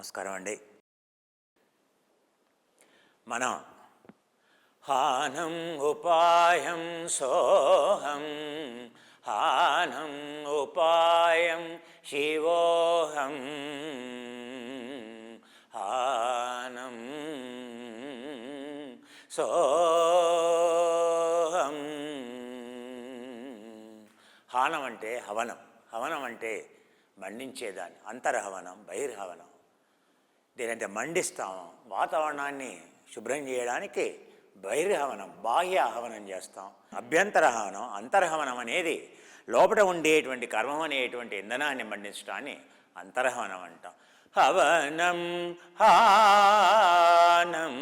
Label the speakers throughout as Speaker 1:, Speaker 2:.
Speaker 1: నమస్కారం అండి. మనం హానం ఉపాయం సోహం, హానం ఉపాయం శివోహం, హానం సోహం. హానం అంటే హవనం, హవనం అంటే మండించేదాన్ని, అంతర్హవనం బహిర్హవనం. దేనంటే మండిస్తాం, వాతావరణాన్ని శుభ్రం చేయడానికి బహిర్హవనం బాహ్య హవనం చేస్తాం. అభ్యంతర హవనం అంతర్హవనం అనేది లోపల ఉండేటువంటి కర్మం అనేటువంటి ఇంధనాన్ని మండించడాన్ని అంతర్హవనం అంటాం. హవనం హానం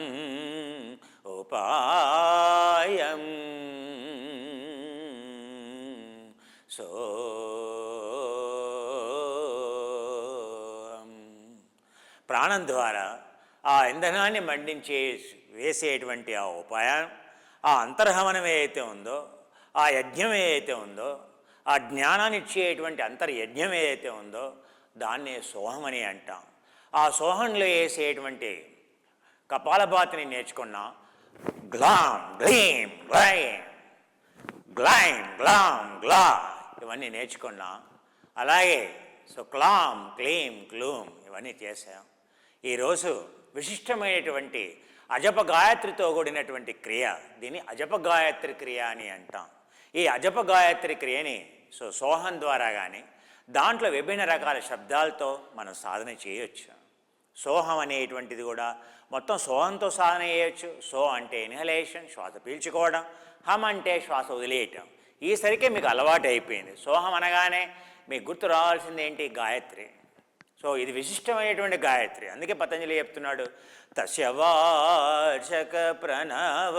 Speaker 1: ఉపాయం సో ప్రాణం ద్వారా ఆ ఇంధనాన్ని మండించే వేసేటువంటి ఆ ఉపాయం, ఆ అంతర్హవనం ఏదైతే ఉందో, ఆ యజ్ఞం ఏదైతే ఉందో, ఆ జ్ఞానాన్ని ఇచ్చేటువంటి అంతర్యజ్ఞం ఏదైతే ఉందో దాన్నే సోహం అని అంటాం. ఆ సోహంలో వేసేటువంటి కపాలభాతిని నేర్చుకున్నాం. గ్లాం గ్లీం గ్లైం, గ్లైం గ్లాం గ్లా ఇవన్నీ నేర్చుకున్నాం. అలాగే క్లాం క్లీం క్లూం ఇవన్నీ చేసాం. ఈరోజు విశిష్టమైనటువంటి అజప గాయత్రితో కూడినటువంటి క్రియ, దీన్ని అజప గాయత్రి క్రియ అని అంటాం. ఈ అజప గాయత్రి క్రియని సోహం ద్వారా కానీ దాంట్లో విభిన్న రకాల శబ్దాలతో మనం సాధన చేయొచ్చు. సోహం అనేటువంటిది కూడా మొత్తం సోహంతో సాధన చేయొచ్చు. సో అంటే ఇన్హలేషన్, శ్వాస పీల్చుకోవడం. హమ్ అంటే శ్వాస వదిలేయటం. ఈసరికే మీకు అలవాటు అయిపోయింది. సోహం అనగానే మీకు గుర్తు రావాల్సింది ఏంటి? గాయత్రి. సో ఇది విశిష్టమైనటువంటి గాయత్రి. అందుకే పతంజలి చెప్తున్నాడు, తస్య వాచక ప్రణవ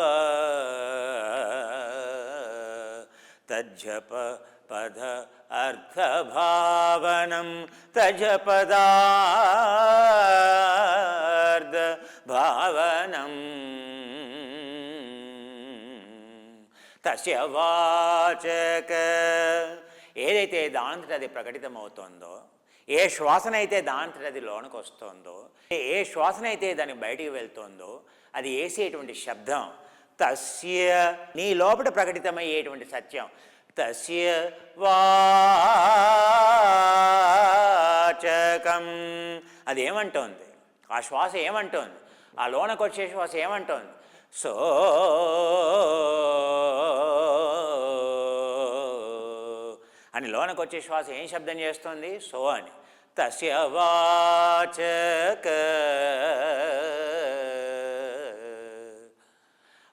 Speaker 1: తజ్జప పద అర్థభావనం, తజపదార్థ భావనం. తస్య వాచక ఏదైతే దాంట్లో అది ప్రకటితమవుతోందో, ఏ శ్వాసనైతే దాంట్లో అది లోనికి వస్తుందో, ఏ శ్వాసనైతే దాన్ని బయటికి వెళ్తుందో అది వేసేటువంటి శబ్దం తస్య, నీ లోపల ప్రకటితమయ్యేటువంటి సత్యం. తస్య వాచకం అది ఏమంటోంది? ఆ శ్వాస ఏమంటోంది? ఆ లోనకు వచ్చే శ్వాస ఏమంటోంది? సో అని లోనకు వచ్చే శ్వాస ఏం శబ్దం చేస్తుంది? సో అని. తస్య వాచక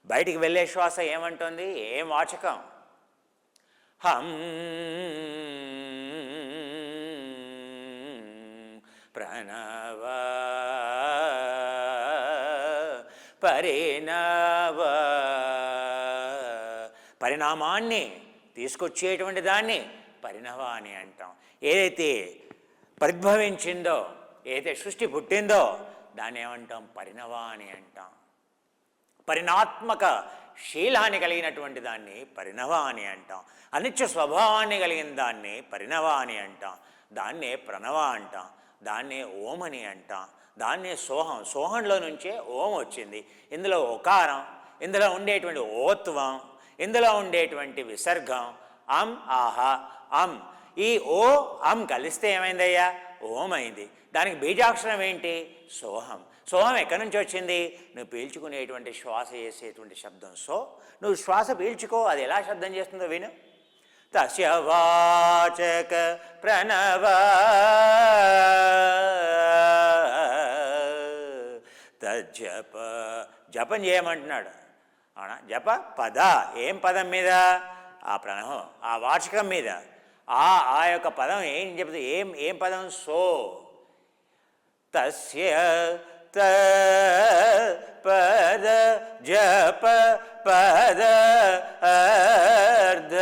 Speaker 1: బయటికి వెళ్ళే శ్వాస ఏమంటుంది? ఏం వాచకం? హం ప్రణవ పరిణవ, పరిణామాన్ని తీసుకొచ్చేటువంటి దాన్ని పరిణవ అని అంటాం. ఏదైతే పరిభవించిందో, ఏదైతే సృష్టి పుట్టిందో దాన్ని ఏమంటాం? పరిణవ అని అంటాం. పరిణాత్మక శీలాన్ని కలిగినటువంటి దాన్ని పరిణవ అని అంటాం. అనిత్య స్వభావాన్ని కలిగిన దాన్ని పరిణవ అని అంటాం. దాన్నే ప్రణవ అంటాం. దాన్నే ఓం అని అంటాం. దాన్నే సోహం. సోహంలో నుంచే ఓం వచ్చింది. ఇందులో ఓకారం, ఇందులో ఉండేటువంటి ఓత్వం, ఇందులో ఉండేటువంటి విసర్గం అం ఆహా అం. ఈ ఓ అం కలిస్తే ఏమైందయ్యా? ఓం అయింది. దానికి బీజాక్షరం ఏంటి? సోహం. సోహం ఎక్కడి నుంచి వచ్చింది? నువ్వు పీల్చుకునేటువంటి శ్వాస చేసేటువంటి శబ్దం. సో నువ్వు శ్వాస పీల్చుకో, అది ఎలా శబ్దం చేస్తుందో విను. తస్య వాచక ప్రణవ తజ్జప, జపం చేయమంటున్నాడు. అవునా? జప పద, ఏం పదం మీద? ఆ ప్రణవం, ఆ వాచకం మీద. ఆ యొక్క పదం ఏం చెప్తుంది? ఏం పదం? సో. తస్య త పద జప పద అర్ధ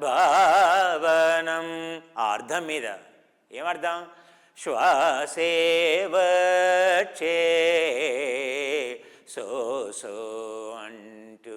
Speaker 1: భావనం. ఆ అర్థం మీద. ఏమర్థం? శ్వాసేవచ్చే సో సో అంటూ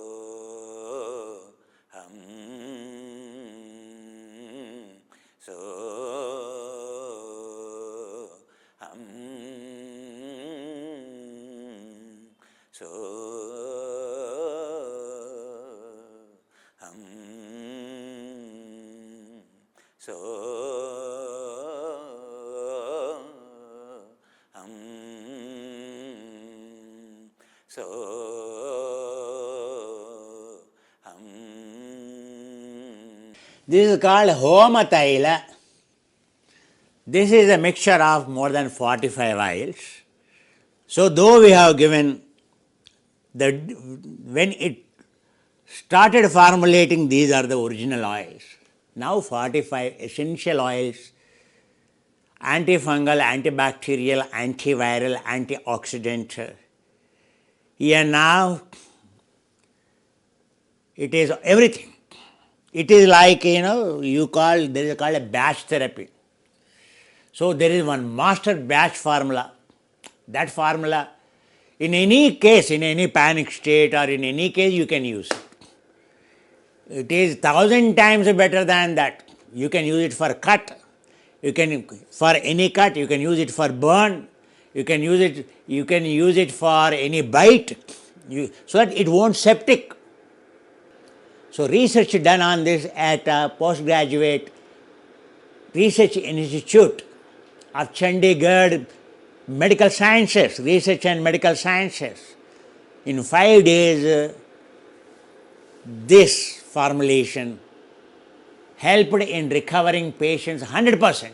Speaker 1: So So this is called Homa Taila. This is a mixture of more than 45 oils. So though we have given the, when it started formulating, these are the original oils. Now 45 essential oils, antifungal, antibacterial, antiviral, antioxidant. Here now it is everything. It is like, there is called a batch therapy. So there is one master batch formula. That formula, in any case, in any panic state or in any case, you can use it. It is 1,000 times better than that. You can use it for cut. You can, for any cut, you can use it for burn. You can use it for any bite, so that it won't septic. So research done on this at a postgraduate research institute of Chandigarh Medical Sciences, Research and Medical Sciences. In 5 days, this formulation helped in recovering patients 100%.